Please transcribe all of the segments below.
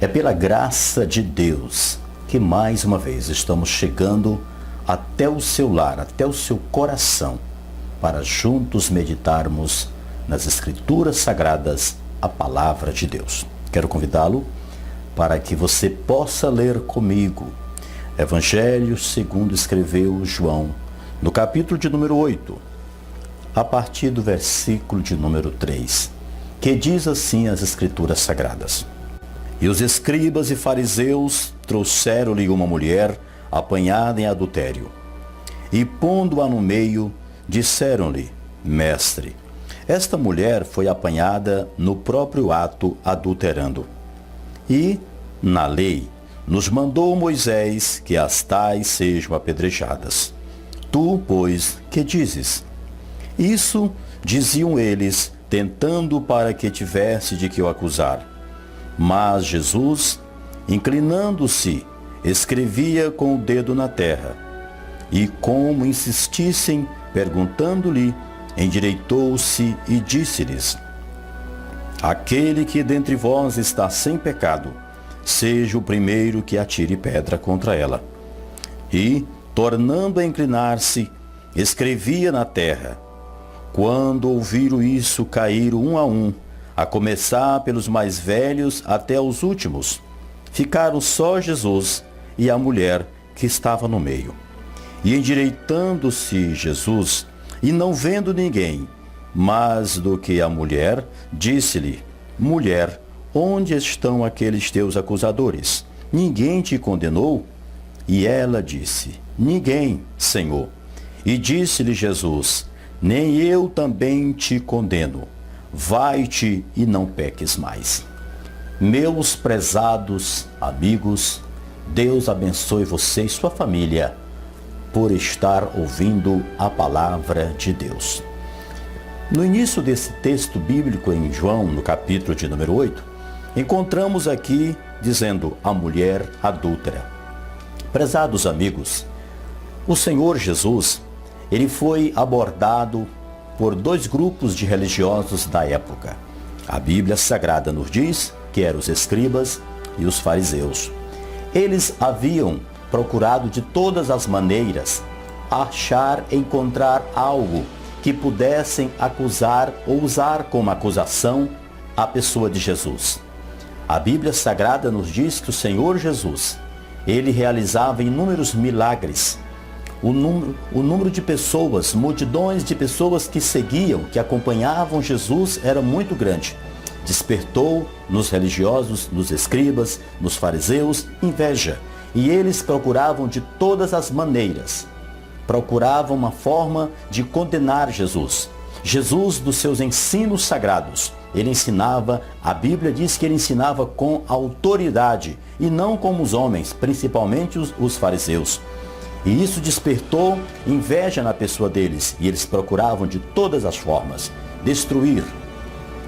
É pela graça de Deus que mais uma vez estamos chegando até o seu lar, até o seu coração, para juntos meditarmos nas Escrituras Sagradas, a Palavra de Deus. Quero convidá-lo para que você possa ler comigo Evangelho segundo escreveu João, no capítulo de número 8, a partir do versículo de número 3, que diz assim as Escrituras Sagradas. E os escribas e fariseus trouxeram-lhe uma mulher apanhada em adultério. E pondo-a no meio, disseram-lhe: Mestre, esta mulher foi apanhada no próprio ato adulterando. E, na lei, nos mandou Moisés que as tais sejam apedrejadas. Tu, pois, que dizes? Isso diziam eles, tentando para que tivesse de que o acusar. Mas Jesus, inclinando-se, escrevia com o dedo na terra. E como insistissem, perguntando-lhe, endireitou-se e disse-lhes: Aquele que dentre vós está sem pecado, seja o primeiro que atire pedra contra ela. E, tornando a inclinar-se, escrevia na terra. Quando ouviram isso, caíram um a um, a começar pelos mais velhos até os últimos. Ficaram só Jesus e a mulher que estava no meio. E endireitando-se Jesus, e não vendo ninguém, mas do que a mulher, disse-lhe: Mulher, onde estão aqueles teus acusadores? Ninguém te condenou? E ela disse: Ninguém, Senhor. E disse-lhe Jesus: Nem eu também te condeno. Vai-te e não peques mais. Meus prezados amigos, Deus abençoe você e sua família por estar ouvindo a palavra de Deus. No início desse texto bíblico em João, no capítulo de número 8, encontramos aqui dizendo a mulher adúltera. Prezados amigos, o Senhor Jesus, ele foi abordado por dois grupos de religiosos da época. A Bíblia Sagrada nos diz que eram os escribas e os fariseus. Eles haviam procurado de todas as maneiras encontrar algo que pudessem acusar ou usar como acusação a pessoa de Jesus. A Bíblia Sagrada nos diz que o Senhor Jesus, ele realizava inúmeros milagres. O número de pessoas, multidões de pessoas que seguiam, que acompanhavam Jesus era muito grande. Despertou nos religiosos, nos escribas, nos fariseus, inveja. E eles procuravam de todas as maneiras, procuravam uma forma de condenar Jesus. Jesus, dos seus ensinos sagrados, ele ensinava, a Bíblia diz que ele ensinava com autoridade e não como os homens, principalmente os fariseus. E isso despertou inveja na pessoa deles e eles procuravam de todas as formas destruir,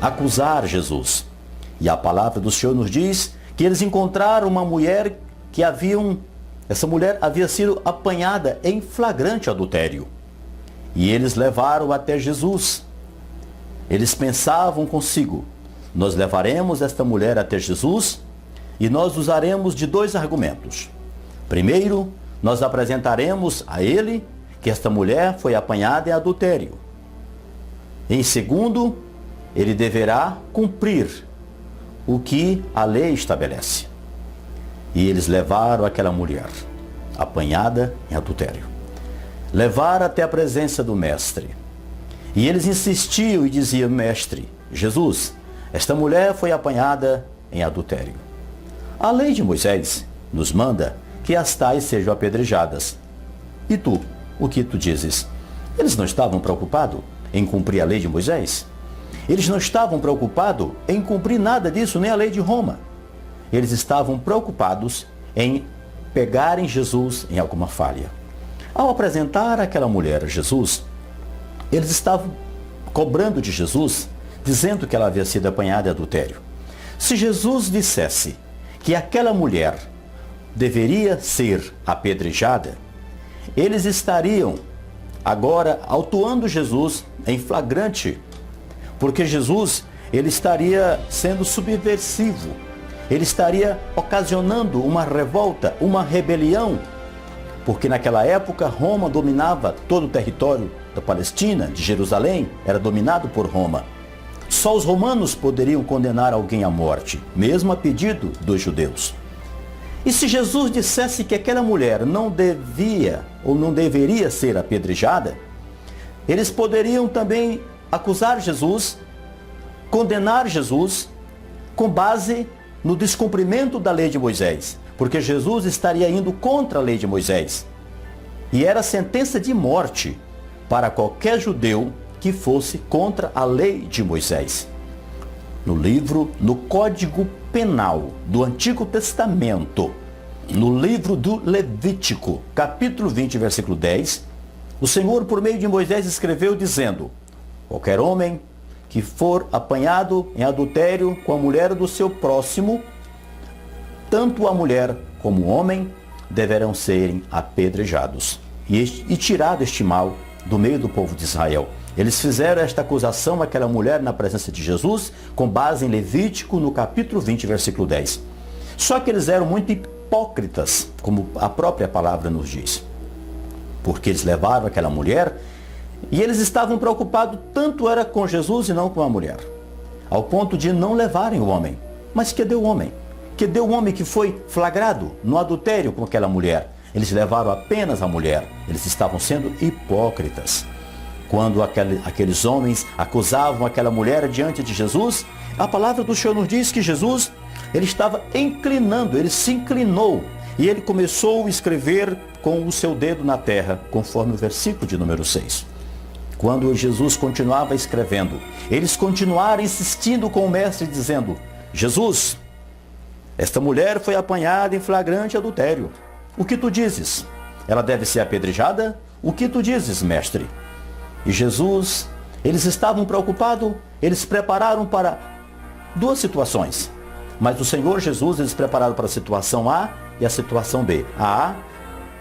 acusar Jesus. E a palavra do Senhor nos diz que eles encontraram uma mulher essa mulher havia sido apanhada em flagrante adultério. E eles levaram até Jesus. Eles pensavam consigo: nós levaremos esta mulher até Jesus e nós usaremos de dois argumentos. Primeiro, nós apresentaremos a ele que esta mulher foi apanhada em adultério. Em segundo, ele deverá cumprir o que a lei estabelece. E eles levaram aquela mulher, apanhada em adultério. Levaram até a presença do mestre. E eles insistiam e diziam: Mestre, Jesus, esta mulher foi apanhada em adultério. A lei de Moisés nos manda que as tais sejam apedrejadas. E tu, o que tu dizes? Eles não estavam preocupados em cumprir a lei de Moisés? Eles não estavam preocupados em cumprir nada disso, nem a lei de Roma. Eles estavam preocupados em pegarem Jesus em alguma falha. Ao apresentar aquela mulher a Jesus, eles estavam cobrando de Jesus, dizendo que ela havia sido apanhada em adultério. Se Jesus dissesse que aquela mulher deveria ser apedrejada, eles estariam agora autuando Jesus em flagrante, porque Jesus ele estaria sendo subversivo. Ele estaria ocasionando uma revolta, uma rebelião, porque naquela época Roma dominava todo o território da Palestina, de Jerusalém, era dominado por Roma. Só os romanos poderiam condenar alguém à morte, mesmo a pedido dos judeus. E se Jesus dissesse que aquela mulher não devia ou não deveria ser apedrejada, eles poderiam também acusar Jesus, condenar Jesus, com base no descumprimento da lei de Moisés, porque Jesus estaria indo contra a lei de Moisés. E era sentença de morte para qualquer judeu que fosse contra a lei de Moisés. No Código Penal do Antigo Testamento, no livro do Levítico, capítulo 20, versículo 10, o Senhor, por meio de Moisés, escreveu dizendo: qualquer homem que for apanhado em adultério com a mulher do seu próximo, tanto a mulher como o homem deverão serem apedrejados e tirado este mal do meio do povo de Israel. Eles fizeram esta acusação àquela mulher na presença de Jesus, com base em Levítico, no capítulo 20, versículo 10. Só que eles eram muito hipócritas, como a própria palavra nos diz, porque eles levaram aquela mulher e eles estavam preocupados, tanto era com Jesus e não com a mulher, ao ponto de não levarem o homem. Mas cadê o homem? Cadê o homem que foi flagrado no adultério com aquela mulher? Eles levaram apenas a mulher. Eles estavam sendo hipócritas. Quando aqueles homens acusavam aquela mulher diante de Jesus, a palavra do Senhor nos diz que Jesus, ele estava inclinando, ele se inclinou e ele começou a escrever com o seu dedo na terra, conforme o versículo de número 6. Quando Jesus continuava escrevendo, eles continuaram insistindo com o mestre, dizendo: Jesus, esta mulher foi apanhada em flagrante adultério. O que tu dizes? Ela deve ser apedrejada? O que tu dizes, mestre? E Jesus, eles estavam preocupados, eles prepararam para duas situações. Mas o Senhor Jesus, eles prepararam para a situação A e a situação B. A A,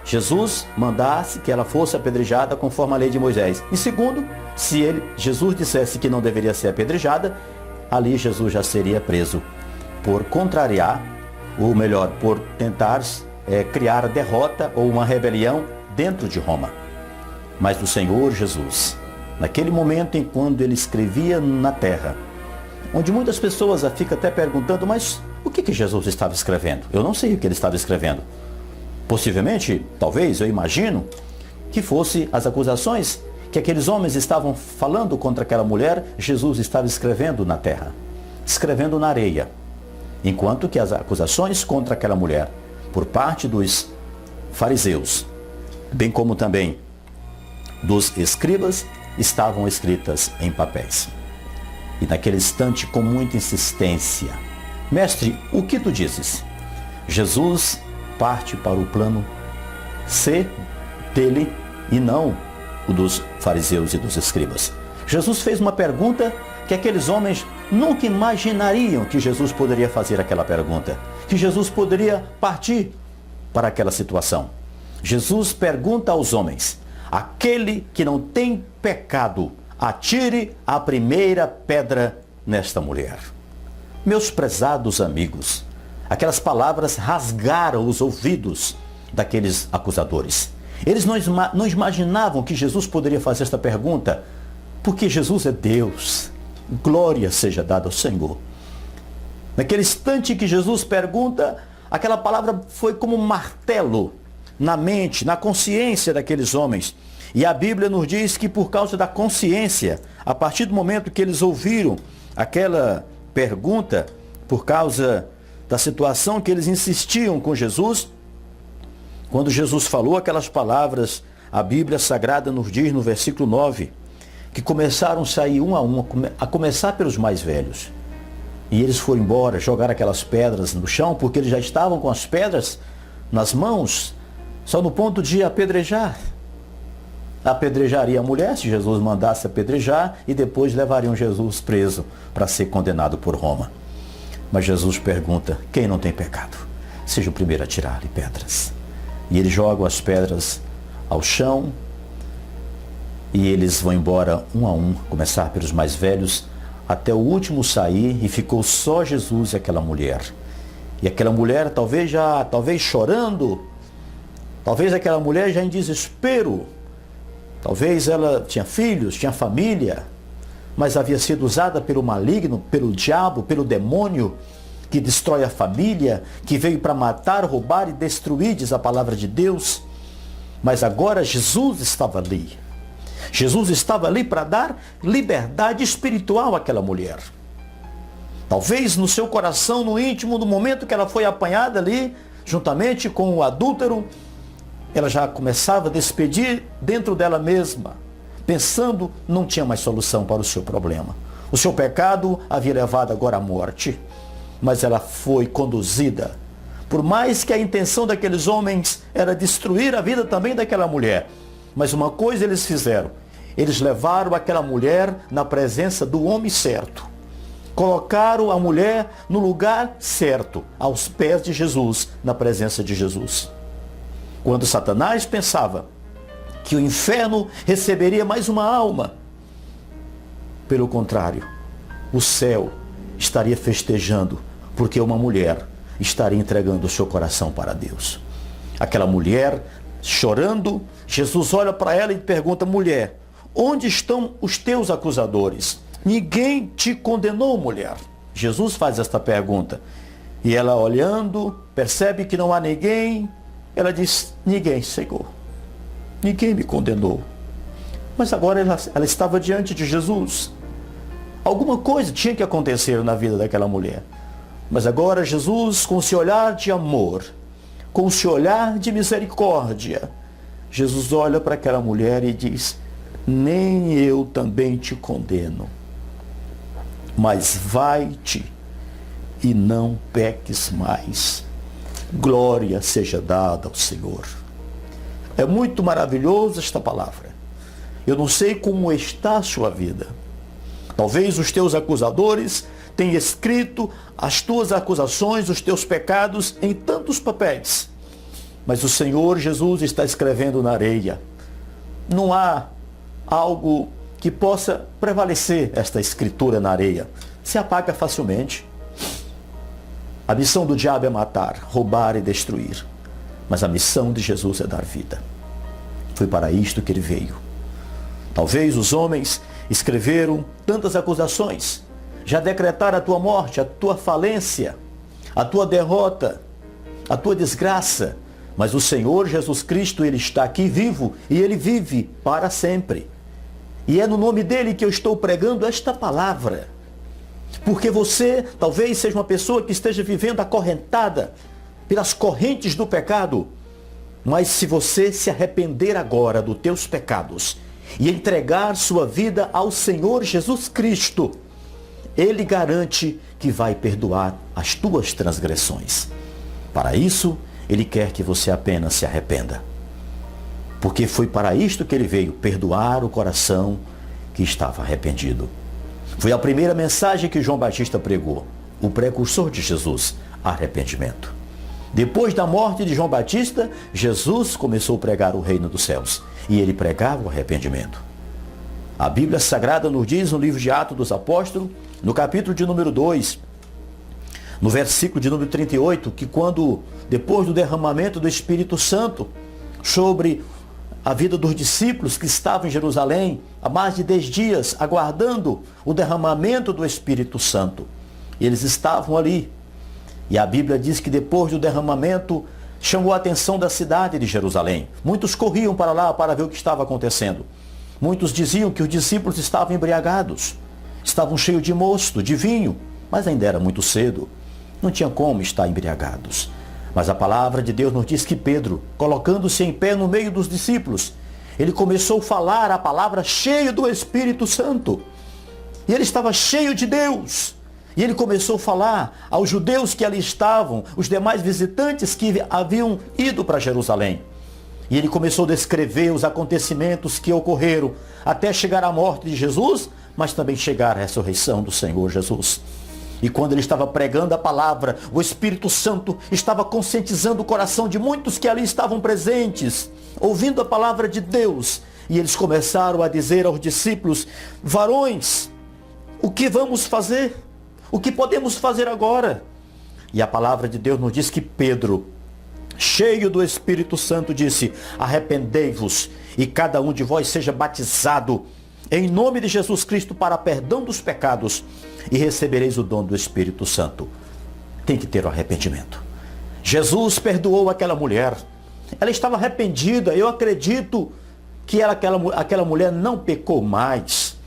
Jesus mandasse que ela fosse apedrejada conforme a lei de Moisés. E segundo, se Jesus dissesse que não deveria ser apedrejada, ali Jesus já seria preso por contrariar, ou melhor, por tentar criar derrota ou uma rebelião dentro de Roma. Mas o Senhor Jesus, naquele momento em quando ele escrevia na terra, onde muitas pessoas ficam até perguntando: mas o que Jesus estava escrevendo? Eu não sei o que ele estava escrevendo. Possivelmente, talvez, eu imagino, que fosse as acusações que aqueles homens estavam falando contra aquela mulher, Jesus estava escrevendo na terra, escrevendo na areia. Enquanto que as acusações contra aquela mulher, por parte dos fariseus, bem como também dos escribas, estavam escritas em papéis. E naquele instante, com muita insistência: mestre, o que tu dizes? Jesus parte para o plano C dele e não o dos fariseus e dos escribas. Jesus fez uma pergunta que aqueles homens nunca imaginariam que Jesus poderia fazer aquela pergunta, que Jesus poderia partir para aquela situação. Jesus pergunta aos homens: aquele que não tem pecado, atire a primeira pedra nesta mulher. Meus prezados amigos, aquelas palavras rasgaram os ouvidos daqueles acusadores. Eles não imaginavam que Jesus poderia fazer esta pergunta, porque Jesus é Deus. Glória seja dada ao Senhor. Naquele instante que Jesus pergunta, aquela palavra foi como um martelo na mente, na consciência daqueles homens. E a Bíblia nos diz que por causa da consciência, a partir do momento que eles ouviram aquela pergunta, por causa da situação que eles insistiam com Jesus, quando Jesus falou aquelas palavras, a Bíblia Sagrada nos diz no versículo 9, que começaram a sair um a um, a começar pelos mais velhos. E eles foram embora, jogaram aquelas pedras no chão, porque eles já estavam com as pedras nas mãos, só no ponto de apedrejar. Apedrejaria a mulher, se Jesus mandasse apedrejar, e depois levariam Jesus preso para ser condenado por Roma. Mas Jesus pergunta: quem não tem pecado, seja o primeiro a tirar-lhe pedras. E eles jogam as pedras ao chão, e eles vão embora um a um, começar pelos mais velhos, até o último sair e ficou só Jesus e aquela mulher. E aquela mulher talvez chorando, talvez aquela mulher já em desespero, talvez ela tinha filhos, tinha família, mas havia sido usada pelo maligno, pelo diabo, pelo demônio, que destrói a família, que veio para matar, roubar e destruir, diz a palavra de Deus. Mas agora Jesus estava ali. Jesus estava ali para dar liberdade espiritual àquela mulher. Talvez no seu coração, no íntimo, no momento que ela foi apanhada ali, juntamente com o adúltero, ela já começava a despedir dentro dela mesma, pensando não tinha mais solução para o seu problema. O seu pecado havia levado agora à morte, mas ela foi conduzida. Por mais que a intenção daqueles homens era destruir a vida também daquela mulher, mas uma coisa eles fizeram, eles levaram aquela mulher na presença do homem certo. Colocaram a mulher no lugar certo, aos pés de Jesus, na presença de Jesus. Quando Satanás pensava que o inferno receberia mais uma alma, pelo contrário, o céu estaria festejando, porque uma mulher estaria entregando o seu coração para Deus. Aquela mulher chorando, Jesus olha para ela e pergunta: mulher, onde estão os teus acusadores? Ninguém te condenou, mulher? Jesus faz esta pergunta. E ela, olhando, percebe que não há ninguém. Ela diz: ninguém, Senhor. Ninguém me condenou. Mas agora ela estava diante de Jesus. Alguma coisa tinha que acontecer na vida daquela mulher. Mas agora Jesus, com seu olhar de amor, com seu olhar de misericórdia, Jesus olha para aquela mulher e diz: nem eu também te condeno, mas vai-te e não peques mais. Glória seja dada ao Senhor. É muito maravilhoso esta palavra. Eu não sei como está a sua vida. Talvez os teus acusadores tenham escrito as tuas acusações, os teus pecados em tantos papéis. Mas o Senhor Jesus está escrevendo na areia. Não há algo que possa prevalecer esta escritura na areia. Se apaga facilmente. A missão do diabo é matar, roubar e destruir. Mas a missão de Jesus é dar vida. Foi para isto que ele veio. Talvez os homens escreveram tantas acusações, já decretaram a tua morte, a tua falência, a tua derrota, a tua desgraça. Mas o Senhor Jesus Cristo, ele está aqui vivo e ele vive para sempre. E é no nome dele que eu estou pregando esta palavra. Porque você talvez seja uma pessoa que esteja vivendo acorrentada pelas correntes do pecado. Mas se você se arrepender agora dos teus pecados e entregar sua vida ao Senhor Jesus Cristo, ele garante que vai perdoar as tuas transgressões. Para isso, ele quer que você apenas se arrependa. Porque foi para isto que ele veio, perdoar o coração que estava arrependido. Foi a primeira mensagem que João Batista pregou, o precursor de Jesus, arrependimento. Depois da morte de João Batista, Jesus começou a pregar o reino dos céus, e ele pregava o arrependimento. A Bíblia Sagrada nos diz no livro de Atos dos Apóstolos, no capítulo de número 2, no versículo de número 38, que depois do derramamento do Espírito Santo sobre a vida dos discípulos que estavam em Jerusalém há mais de 10 dias, aguardando o derramamento do Espírito Santo. E eles estavam ali. E a Bíblia diz que depois do derramamento chamou a atenção da cidade de Jerusalém. Muitos corriam para lá para ver o que estava acontecendo. Muitos diziam que os discípulos estavam embriagados, estavam cheios de mosto, de vinho, mas ainda era muito cedo. Não tinha como estar embriagados. Mas a palavra de Deus nos diz que Pedro, colocando-se em pé no meio dos discípulos, ele começou a falar a palavra cheio do Espírito Santo. E ele estava cheio de Deus. E ele começou a falar aos judeus que ali estavam, os demais visitantes que haviam ido para Jerusalém. E ele começou a descrever os acontecimentos que ocorreram até chegar à morte de Jesus, mas também chegar à ressurreição do Senhor Jesus. E quando ele estava pregando a palavra, o Espírito Santo estava conscientizando o coração de muitos que ali estavam presentes, ouvindo a palavra de Deus. E eles começaram a dizer aos discípulos: varões, O que vamos fazer? O que podemos fazer agora? E a palavra de Deus nos diz que Pedro, cheio do Espírito Santo, disse: arrependei-vos e cada um de vós seja batizado em nome de Jesus Cristo para perdão dos pecados e recebereis o dom do Espírito Santo. Tem que ter o arrependimento. Jesus perdoou aquela mulher. Ela estava arrependida. Eu acredito que aquela mulher não pecou mais,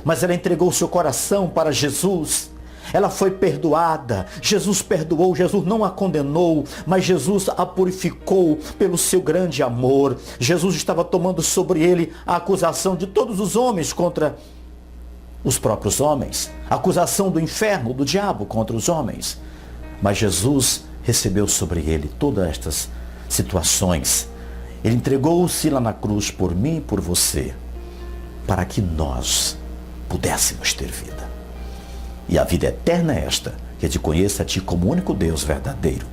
mas ela entregou seu coração para Jesus. Ela foi perdoada. Jesus perdoou. Jesus não a condenou, mas Jesus a purificou pelo seu grande amor. Jesus estava tomando sobre ele a acusação de todos os homens contra os próprios homens. A acusação do inferno, do diabo contra os homens. Mas Jesus recebeu sobre ele todas estas situações. Ele entregou-se lá na cruz por mim e por você, para que nós pudéssemos ter vida. E a vida eterna é esta, que te conheça a ti como único Deus verdadeiro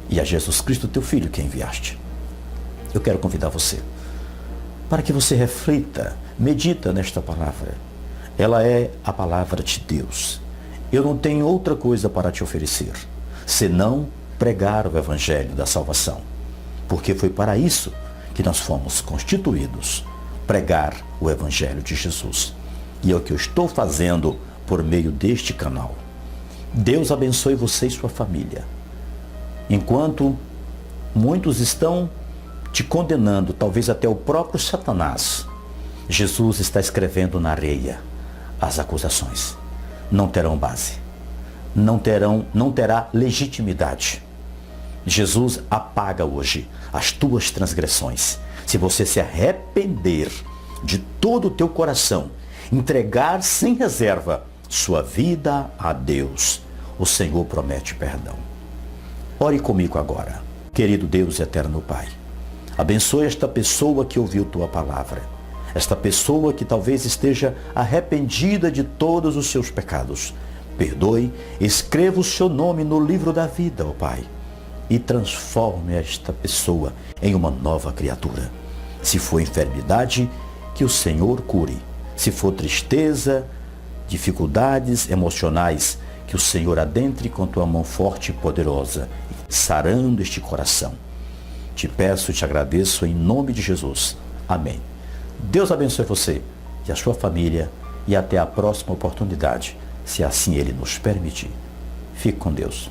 e a Jesus Cristo, teu Filho, que enviaste. Eu quero convidar você para que você reflita, medita nesta palavra. Ela é a palavra de Deus. Eu não tenho outra coisa para te oferecer, senão pregar o Evangelho da salvação. Porque foi para isso que nós fomos constituídos, pregar o Evangelho de Jesus. E é o que eu estou fazendo por meio deste canal. Deus abençoe você e sua família. Enquanto muitos estão te condenando, talvez até o próprio Satanás, Jesus está escrevendo na areia as acusações. Não terão base. Não terá legitimidade. Jesus apaga hoje as tuas transgressões. Se você se arrepender de todo o teu coração, entregar sem reserva sua vida a Deus, o Senhor promete perdão. Ore comigo agora. Querido Deus e eterno Pai, abençoe esta pessoa que ouviu tua palavra. Esta pessoa que talvez esteja arrependida de todos os seus pecados. Perdoe, escreva o seu nome no livro da vida, ó Pai, e transforme esta pessoa em uma nova criatura. Se for enfermidade, que o Senhor cure. Se for tristeza, dificuldades emocionais, que o Senhor adentre com tua mão forte e poderosa, sarando este coração. Te peço e te agradeço em nome de Jesus. Amém. Deus abençoe você e a sua família e até a próxima oportunidade, se assim Ele nos permitir. Fique com Deus.